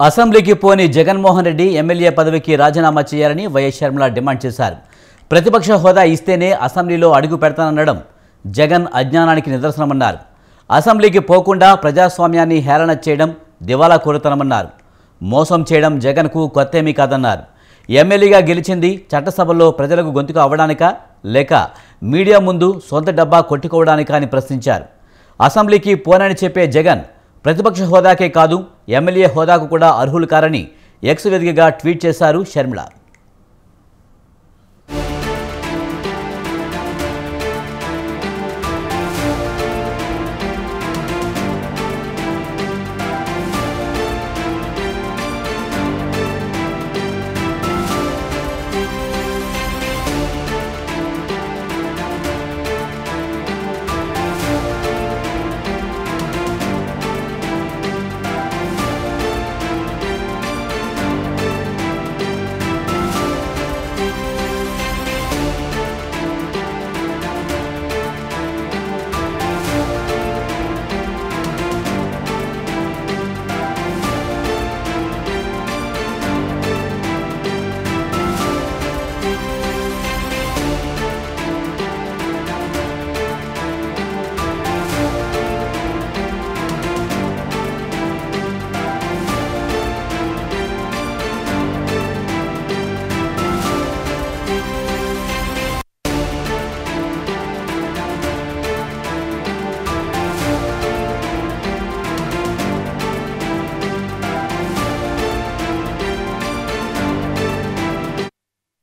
అసెంబ్లీకి పోని జగన్మోహన్ రెడ్డి ఎమ్మెల్యే పదవికి రాజీనామా చేయాలని వైఎస్ షర్మిల డిమాండ్ చేశారు. ప్రతిపక్ష హోదా ఇస్తేనే అసెంబ్లీలో అడుగు పెడతాననడం జగన్ అజ్ఞానానికి నిదర్శనమన్నారు. అసెంబ్లీకి పోకుండా ప్రజాస్వామ్యాన్ని హేళన చేయడం దివాలా కోరుతానమన్నారు. మోసం చేయడం జగన్కు కొత్తేమీ కాదన్నారు. ఎమ్మెల్యేగా గెలిచింది చట్టసభలో ప్రజలకు గొంతుకు అవ్వడానికా లేక మీడియా ముందు సొంత డబ్బా కొట్టుకోవడానికా అని ప్రశ్నించారు. అసెంబ్లీకి పోనని చెప్పే జగన్ ప్రతిపక్ష హోదాకే కాదు ఎమ్మెల్యే హోదాకు కూడా అర్హులు కారని ఎక్స్ వేదికగా ట్వీట్ చేశారు షర్మిల.